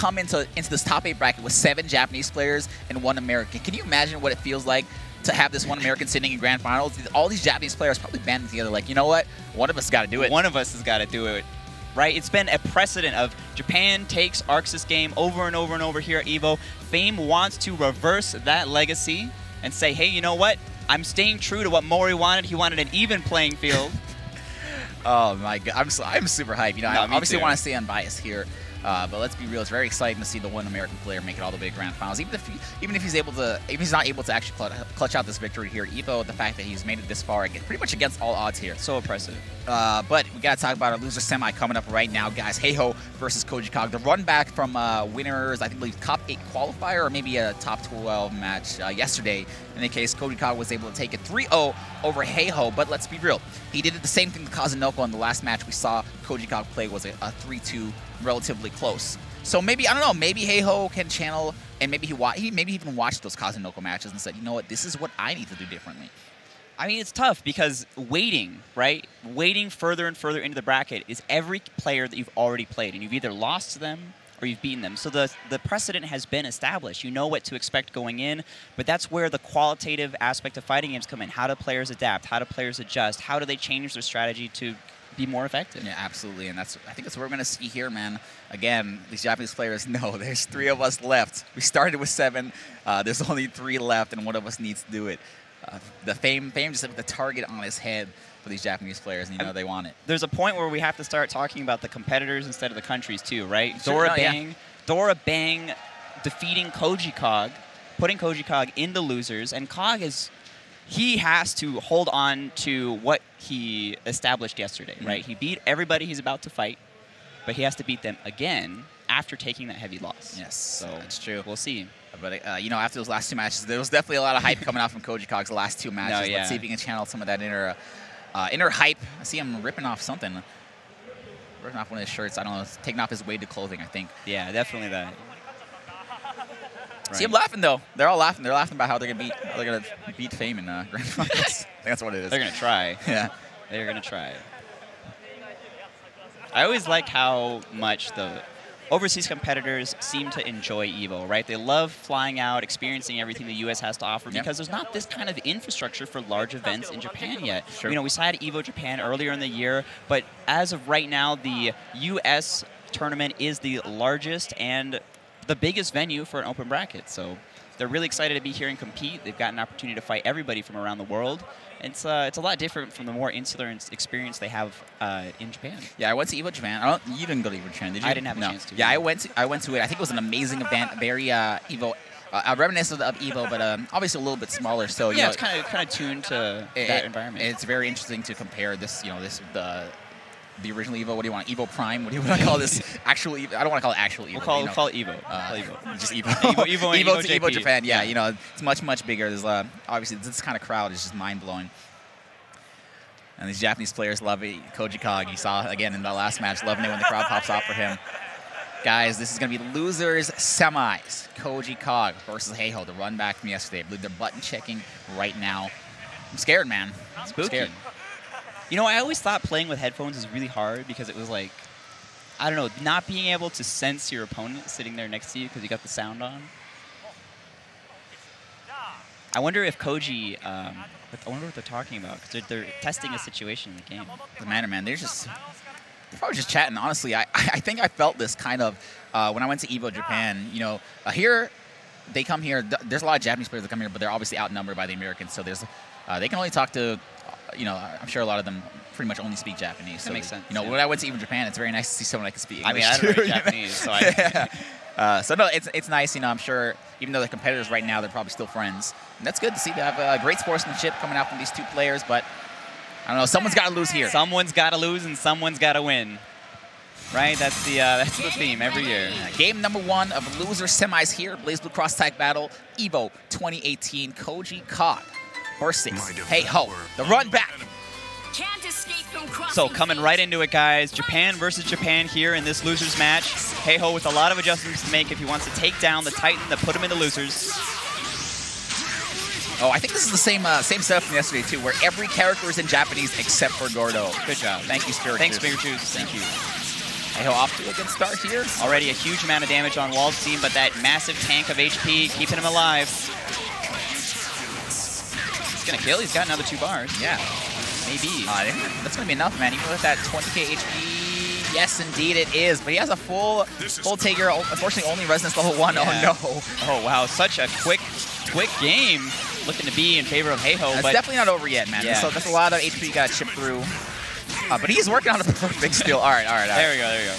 come into this top 8 bracket with 7 Japanese players and 1 American. Can you imagine what it feels like to have this 1 American sitting in grand finals? All these Japanese players probably banding together like, you know what? One of us got to do it. One of us has got to do it. Right? It's been a precedent of Japan takes Arxis game over and over and over here at EVO. Fame wants to reverse that legacy and say, hey, you know what? I'm staying true to what Mori wanted. He wanted an even playing field. Oh my god, I'm super hyped. You know, No, I obviously too. want to stay unbiased here, but let's be real. It's very exciting to see the 1 American player make it all the way to grand finals. Even if he's not able to actually clutch out this victory here, EVO, the fact that he's made it this far, pretty much against all odds here. So impressive. But we gotta talk about our loser semi coming up right now, guys. Heiho versus KojiKOG. The run back from winners, I think, top 8 qualifier or maybe a top 12 match yesterday. In the case, KojiKOG was able to take it 3-0 over Heiho. But let's be real, he did the same thing to Kazunoko in the last match we saw KojiKOG play was a 3-2, relatively close. So maybe, I don't know, maybe Heiho can channel, and maybe he even watched those Kazunoko matches and said, you know what, this is what I need to do differently. I mean, it's tough because waiting, right? Waiting further and further into the bracket is every player that you've already played, and you've either lost to them or you've beaten them. So the precedent has been established. You know what to expect going in, but that's where the qualitative aspect of fighting games come in. How do players adapt? How do players adjust? How do they change their strategy to be more effective? Yeah, absolutely, and I think that's what we're going to see here, man. Again, these Japanese players know there's 3 of us left. We started with 7. There's only 3 left, and one of us needs to do it. The Fame just with the target on his head for these Japanese players, and you know they want it. There's a point where we have to start talking about the competitors instead of the countries too, right? Sure, Dora Bang defeating KojiKOG, putting KojiKOG in the losers, and KOG he has to hold on to what he established yesterday, right? He beat everybody he's about to fight, but he has to beat them again after taking that heavy loss. Yes, so that's true. We'll see. But, you know, after those last 2 matches, there was definitely a lot of hype coming out from KojiKOG's last 2 matches. No, yeah. Let's see if he can channel some of that inner hype. I see him ripping off something. Ripping off one of his shirts. I don't know. Taking off his weighted clothing, I think. Yeah, definitely that. Right. See him laughing, though. They're all laughing. They're laughing about how they're going to beat Fame in grand finals. I think that's what it is. They're going to try. Yeah. They're going to try. I always like how much the overseas competitors seem to enjoy EVO, right? They love flying out, experiencing everything the U.S. has to offer because there's not this kind of infrastructure for large events in Japan yet. Sure. You know, we saw at EVO Japan earlier in the year, but as of right now, the U.S. tournament is the largest and the biggest venue for an open bracket. So they're really excited to be here and compete. They've got an opportunity to fight everybody from around the world. It's a lot different from the more insular experience they have in Japan. Yeah, I went to EVO Japan. You didn't go to EVO Japan, did you? I didn't have a chance to. Yeah, I went to it. I think it was an amazing event, very EVO, reminiscent of EVO, but obviously a little bit smaller. So yeah, it's kind of tuned to that environment. It's very interesting to compare this, the original EVO. What do you want? EVO Prime? What do you want to call this? Actual EVO? I don't want to call it actual EVO. We'll call it EVO. Just EVO. EVO to EVO Japan. Yeah, you know, it's much bigger. There's obviously this kind of crowd is just mind blowing. And these Japanese players love it. KojiKOG, you saw again in the last match, loving it when the crowd pops off for him. Guys, this is going to be losers semis. KojiKOG versus Heiho, the run back from yesterday. I believe they're button checking right now. I'm scared, man. Spooky. I'm scared. You know, I always thought playing with headphones is really hard because it was like, I don't know, not being able to sense your opponent sitting there next to you because you got the sound on. I wonder if Koji, I wonder what they're talking about because they're testing a situation in the game. The man, they're probably just chatting. Honestly, I think I felt this kind of when I went to EVO Japan. You know, here they come here. There's a lot of Japanese players that come here, but they're obviously outnumbered by the Americans. So there's they can only talk to, you know, I'm sure a lot of them pretty much only speak Japanese. That makes sense. You know, when I went to EVO Japan, it's very nice to see someone I can speak English. I mean, I don't know Japanese, so so no, it's nice. You know, I'm sure even though they're competitors right now, they're probably still friends. And that's good to see. They have great sportsmanship coming out from these 2 players, but I don't know. Someone's got to lose here. Someone's got to lose and someone's got to win. Right? That's the theme every year. Game number 1 of loser semis here. Blaze Blue Cross Tag Battle, EVO 2018. KojiKOG versus Heiho. The run back. So coming right into it, guys. Japan versus Japan here in this losers match. Heiho with a lot of adjustments to make if he wants to take down the Titan that put him in the losers. Oh, I think this is the same setup from yesterday, too, where every character is in Japanese except for Gordo. Good job. Thank you, Spirit Thanks, Juice. Spirit Juice. Thank you. Heiho off to a good start here. Already a huge amount of damage on Wald's team, but that massive tank of HP keeping him alive. He's gonna kill. He's got another 2 bars. Yeah. Maybe. That's gonna be enough, man. Even with that 20k HP, yes, indeed it is. But he has a full Tager. Unfortunately, only Resonance level 1. Yeah. Oh no. Oh wow, such a quick game. Looking to be in favor of Heiho. That's but definitely not over yet, man. Yeah. So that's a lot of HP you gotta chip through. But he's working on a perfect steal. All right. There we go.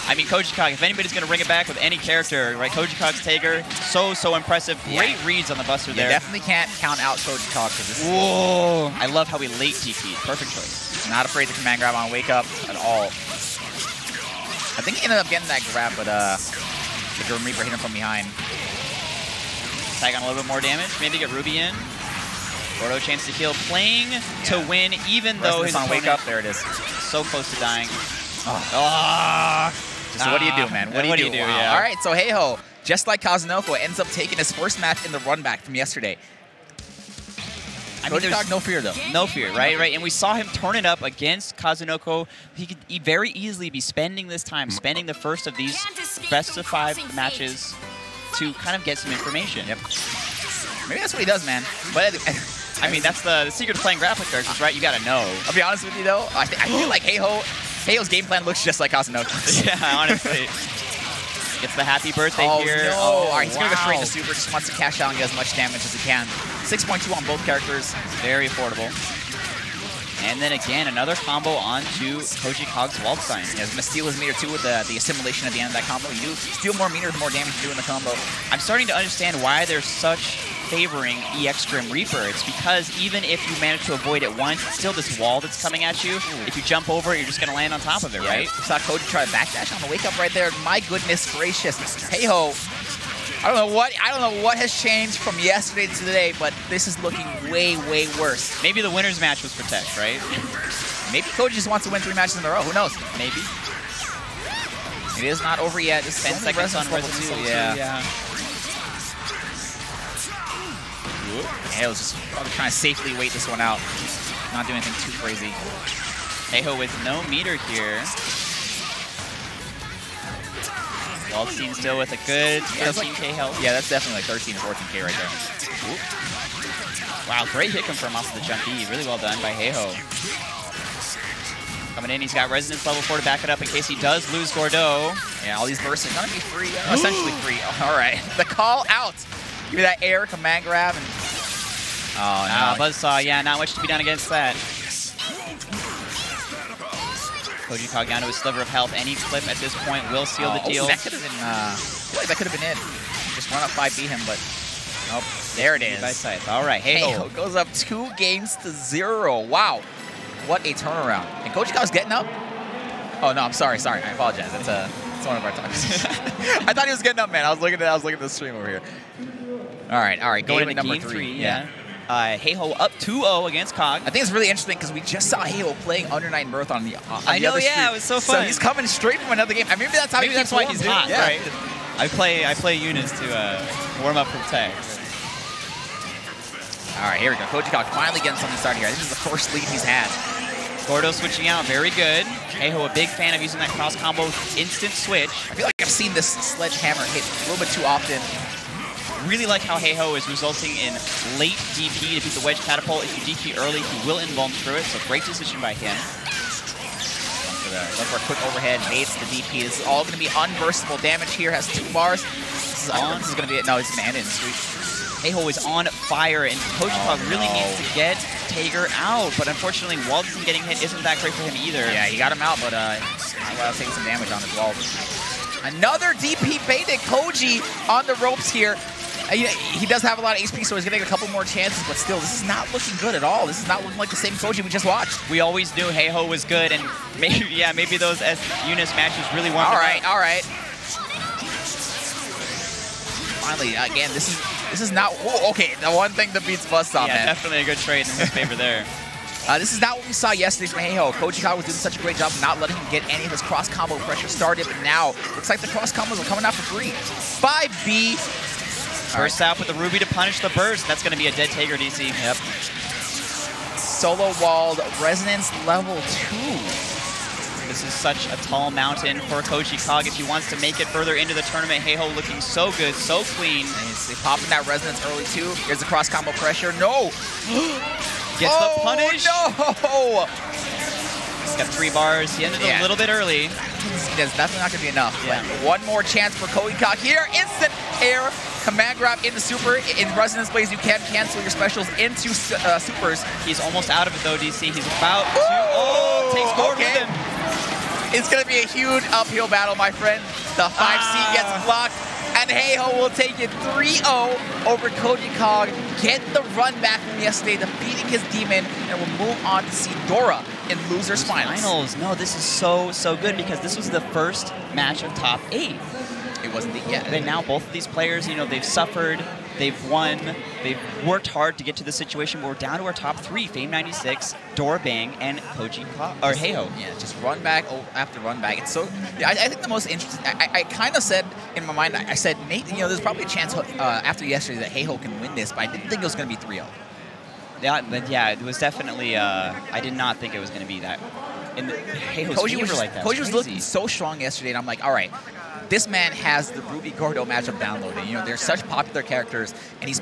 I mean, KojiKOG, if anybody's going to bring it back with any character, right? KojiKOG's Tager, so impressive. Great reads on the Buster there. You definitely can't count out KojiKOG because this is... Whoa! I love how he late TP'd. Perfect choice. Not afraid to command grab on Wake Up at all. I think he ended up getting that grab, but the Grim Reaper hit him from behind. Tag on a little bit more damage. Maybe get Ruby in. Gordo chance to kill. Playing to win, even though his on Wake Up. There it is. So close to dying. Just what do you do, man? What do you do? Wow. Yeah. All right, so Heiho, just like Kazunoko, ends up taking his first match in the run back from yesterday. I mean, there's no fear, though. No fear, right? And we saw him turn it up against Kazunoko. He could very easily be spending this time, spending the first of these best of 5 matches to kind of get some information. Yep. Maybe that's what he does, man. But I mean, that's the secret of playing graphic characters, right? You got to know. I'll be honest with you, though. I feel like Heiho's game plan looks just like Kazunoko's. Yeah, honestly. Gets the happy birthday here. No. Oh, all right, he's going to go straight to super. Just wants to cash out and get as much damage as he can. 6.2 on both characters. Very affordable. And then again, another combo onto KojiKOG's Waldstein. Yeah, he's going to steal his meter, too, with the assimilation at the end of that combo. You do steal more meter, the more damage you do in the combo. I'm starting to understand why they're such favoring EX Grim Reaper. It's because even if you manage to avoid it once, it's still this wall that's coming at you. If you jump over it, you're just going to land on top of it, right? We saw Koji try to backdash on the Wake Up right there. My goodness gracious. Heiho, I don't know what has changed from yesterday to today, but this is looking way, way worse. Maybe the winner's match was for Tech, right? Maybe Koji just wants to win 3 matches in a row. Who knows? Maybe. It is not over yet. This 10 seconds on Resonance 2. Yeah. Heiho's just probably trying to safely wait this one out. Not doing anything too crazy. Heiho with no meter here. Waldstein still with a good 13k health. Yeah, that's definitely like 13 or 14k right there. Wow, great hit confirm off of the jump B. Really well done by Heiho. Coming in, he's got Resonance level 4 to back it up in case he does lose Gordo. Yeah, all these bursts are going to be free, essentially free. All right, the call out. Give me that air command grab. And oh, no. Buzzsaw, yeah, not much to be done against that. KojiKOG down to a sliver of health. Any clip at this point will seal the deal. That could have been, that could have been it. Just run up 5, beat him, but nope. There it is. All right, Heiho goes up 2 games to 0. Wow, what a turnaround. And KojiKOG's getting up. Oh no, I'm sorry. I apologize. It's one of our times. I thought he was getting up, man. I was looking at the stream over here. All right. Going into game 3. Yeah. Heiho up 2-0 against KOG. I think it's really interesting because we just saw Heiho playing Under Night Birth on the I know, other stream. It was so fun. So he's coming straight from another game. Maybe that's how that's why he's hot, yeah. Right? I play Eunice to warm up for the tag. All right, here we go. KojiKOG finally getting something started here. This is the first lead he's had. Gordo switching out, very good. Heiho, a big fan of using that cross combo instant switch. I feel like I've seen this sledgehammer hit a little bit too often. Really like how Heiho is resulting in late DP to beat the wedge catapult. If you DP early, he will invuln through it, so great decision by him. Look for a quick overhead, baits the DP. This is all going to be unburstable damage here. Has 2 bars. This is going to be it. No, it's going to end in sweet. Heiho is on fire, and KojiKOG really needs to get Tager out, but unfortunately, Waldstein getting hit isn't that great for him either. Yeah, he got him out, but taking some damage on his Wald. Another DP baited. Koji on the ropes here. He does have a lot of HP, so he's going to get a couple more chances, but still, this is not looking good at all. This is not looking like the same Koji we just watched. We always knew Heiho was good, and maybe those Eunice matches really weren't. All right. Finally, again, this is not... Whoa, okay, the one thing that beats Buzzsaw, man. Definitely a good trade in his favor there. This is not what we saw yesterday from Heiho. KojiKOG was doing such a great job of not letting him get any of his cross-combo pressure started, but now looks like the cross-combos are coming out for free. 5B. Burst out with the Ruby to punish the burst. That's going to be a dead Tager DC. Yep. Solo walled Resonance level 2. This is such a tall mountain for KojiKOG if he wants to make it further into the tournament. Heiho looking so good, so clean. He's popping that resonance early too. Here's the cross combo pressure. No! Gets the punish. No! He's got 3 bars. He ended a little bit early. That's definitely not going to be enough. Yeah. But one more chance for KojiKOG here. Instant air. Command grab into super. In Resonance Blaze, you can cancel your specials into supers. He's almost out of it though, DC. He's about to. Oh, takes forward with him. It's going to be a huge uphill battle, my friend. The 5C gets blocked, and Heiho will take it 3-0 over KojiKOG. Get the run back from yesterday, defeating his demon, and will move on to see Dora in Losers Finals. No, this is so good because this was the first match of top 8. It wasn't the, yeah. And now both of these players, you know, they've suffered, they've won, they've worked hard to get to the situation where we're down to our top 3, Fame96, Dorabang, and KojiKOG, or Heiho. Yeah, just run back after run back. It's so, yeah, I think the most interesting, I kind of said in my mind, I said, Nate, you know, there's probably a chance after yesterday that Heiho can win this, but I didn't think it was going to be 3-0. Yeah, but yeah, it was definitely, I did not think it was going to be that. And Heiho's Koji like that. Koji was looking so strong yesterday, and I'm like, all right, this man has the Ruby Gordo matchup downloaded. You know, they're such popular characters, and he's